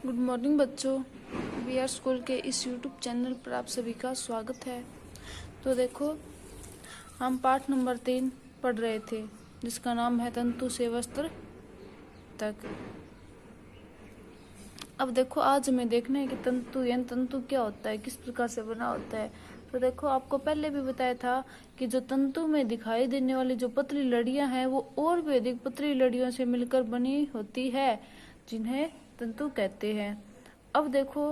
Good morning बच्चों। We are school के इस यूट्यूब चैनल पर आप सभी का स्वागत है। तो देखो, हम पाठ नंबर 3 पढ़ रहे थे जिसका नाम है तंतु से वस्त्र तक। अब देखो, आज हमें देखना है कि तंतु यानी तंतु क्या होता है, किस प्रकार से बना होता है। तो देखो, आपको पहले भी बताया था कि जो तंतु में दिखाई देने वाली जो पतली लड़ियां हैं वो और भी अधिक पतली लड़ियों से मिलकर बनी होती है, जिन्हें तंतु कहते हैं। अब देखो,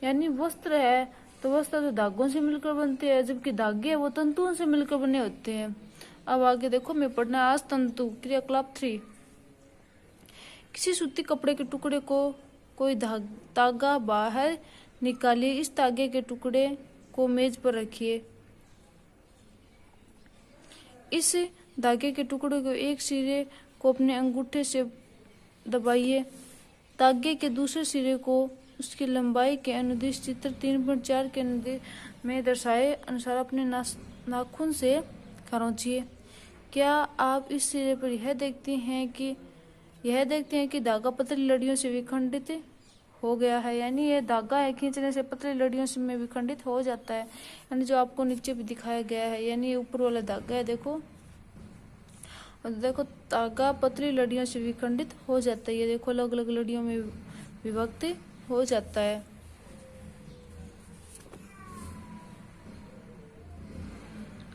यानी वस्त्र है तो वस्त्र तो धागों से मिलकर बनते हैं, जबकि धागे है वो तंतुओं से मिलकर बने होते हैं। अब आगे देखो, मैं पढ़ना है आज तंतु क्रियाकलाप 3। किसी सूती कपड़े के टुकड़े को कोई धागा बाहर निकालिए। इस धागे के टुकड़े को मेज पर रखिए। इस धागे के टुकड़े को एक सिरे को अपने अंगूठे से दबाइए। धागे के दूसरे सिरे को उसकी लंबाई के अनुदिश चित्र 3.4 के में दर्शाए अनुसार अपने नाखून से खरोंचिए। क्या आप इस सिरे पर यह देखते हैं कि धागा पतली लड़ियों से विखंडित हो गया है, यानी यह धागा है खींचने से पतली लड़ियों से में विखंडित हो जाता है, यानी जो आपको नीचे भी दिखाया गया है, यानी ये ऊपर वाला धागा है। देखो, और देखो, धागा पतली लड़ियों से विखंडित हो जाता है। ये देखो, अलग अलग लड़ियों में विभक्त हो जाता है।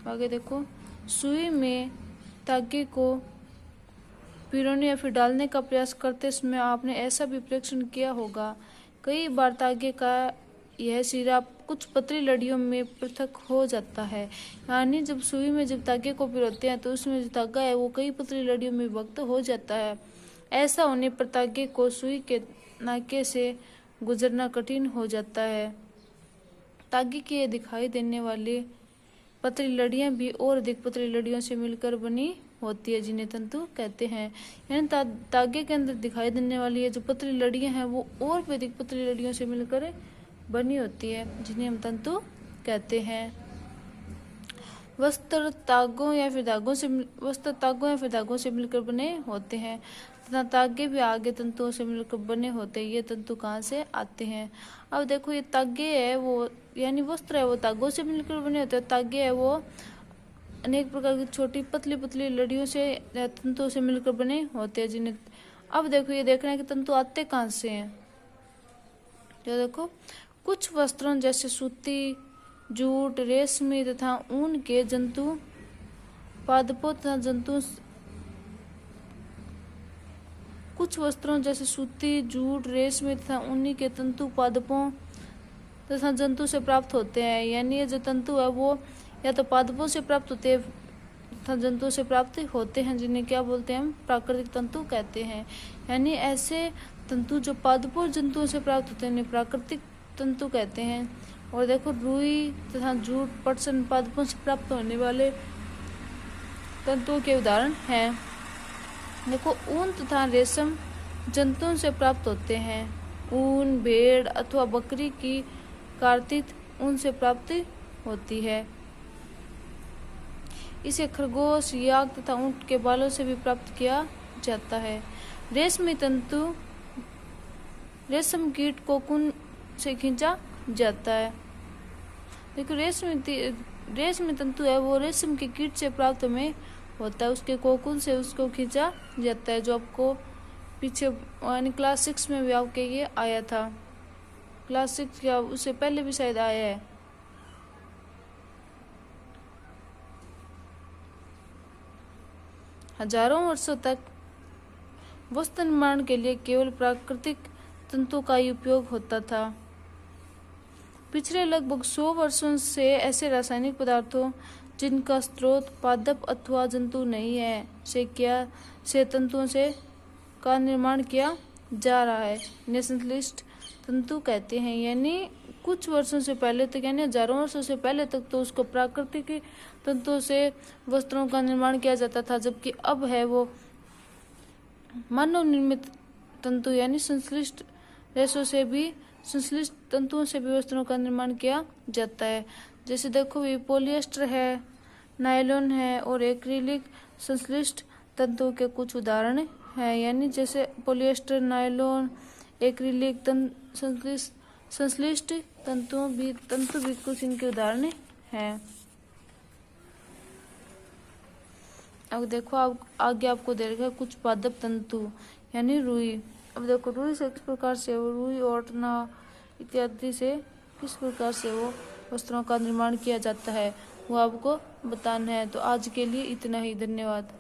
आगे देखो, सुई में धागे को पिरोने या फिर डालने का प्रयास करते समय आपने ऐसा भी परीक्षण किया होगा। कई बार धागे का यह सिरा कुछ पतली लड़ियों में पृथक हो जाता है, यानी जब सुई में जब धागे को पिरोते हैं तो उसमें जो धागा है वो कई पतली लड़ियों में विभक्त हो जाता है। ऐसा होने पर धागे को सुई के नाके से गुजरना कठिन हो जाता है। धागे की ये दिखाई देने वाली पतली लड़ियां भी और अधिक पतली लड़ियों से मिलकर बनी होती है, जिन्हें तंतु कहते हैं। यानी धागे के अंदर दिखाई देने वाली ये जो पतली लड़ियां हैं वो और भी अधिक पतली लड़ियों से मिलकर बनी होती है, जिन्हें हम तंतु कहते हैं। वस्त्र तागों या फिर धागों से मिलकर बने होते हैं तथा तागे भी आगे तंतुओं से मिलकर बने होते हैं। ये तंतु कहाँ से आते हैं? अब देखो, ये तागे है वो यानी वस्त्र है वो तागों से मिलकर बने होते हैं। तागे है वो अनेक प्रकार की छोटी पतली पतली लड़ियों से तंतुओं से मिलकर बने होते हैं, जिन्हें अब देखो, ये देखना है कि तंतु आते कहाँ से हैं। जो देखो, कुछ वस्त्रों जैसे सूती, जूट, रेशमी तथा ऊन के जंतु पादपों तथा जंतु कुछ वस्त्रों जैसे सूती, जूट, रेशमी तथा ऊनी के तंतु पादपों तथा जंतु से प्राप्त होते हैं। यानी ये जो तंतु है वो या तो पादपों से प्राप्त होते हैं तथा जंतुओं से प्राप्त होते हैं, जिन्हें क्या बोलते हैं? हम प्राकृतिक तंतु कहते हैं। यानी ऐसे तंतु जो पादपों जंतुओं से प्राप्त होते हैं उन्हें प्राकृतिक तंतु कहते हैं। और देखो, रुई तथा जूट, पटसन पादपों से प्राप्त होने वाले तंतुओं के उदाहरण हैं। देखो, ऊन तथा रेशम जंतुओं से प्राप्त होते हैं। ऊन भेड़ अथवा बकरी की कार्तिक ऊन से प्राप्त होती है। इसे खरगोश, याक तथा ऊंट के बालों से भी प्राप्त किया जाता है। रेशमी तंतु रेशम कीट कोकून से खींचा जाता है। देखो, रेशमी तंतु है वो रेशम के कीट से प्राप्त में होता है, उसके कोकून से उसको खींचा जाता है, जो आपको पीछे यानी क्लास 6 में भी आपके ये आया था। क्लास 6 या उससे पहले भी शायद आया है। हजारों वर्षों तक वस्त्र निर्माण के लिए केवल प्राकृतिक तंतु का ही उपयोग होता था। पिछले लगभग 100 वर्षों से ऐसे रासायनिक पदार्थों जिनका स्रोत पादप अथवा जंतु नहीं है से तंतुओं से का निर्माण किया जा रहा है। इन्हें संश्लिष्ट तंतु कहते हैं। यानी कुछ वर्षों से पहले तक, यानी हजारों वर्षों से पहले तक तो उसको प्राकृतिक तंतुओं से वस्त्रों का निर्माण किया जाता था, जबकि अब है वो मानव निर्मित तंतु यानी संश्लिष्ट तंतुओं से भी वस्त्रों का निर्माण किया जाता है। जैसे देखो, ये पॉलिएस्टर है, नायलॉन है और एक्रिलिक संश्लिष्ट तंतुओं के कुछ उदाहरण हैं। यानी जैसे पॉलिएस्टर, नायलॉन, एक्रिलिक संश्लिष्ट तंतु भी कुछ इनके उदाहरण हैं। अब देखो अब आगे आपको दे रखा है कुछ पादप तंतु यानी रुई। अब देखो रुई से किस प्रकार से वो रुई ओटना इत्यादि से किस प्रकार से वो वस्त्रों का निर्माण किया जाता है वो आपको बताना है। तो आज के लिए इतना ही, धन्यवाद।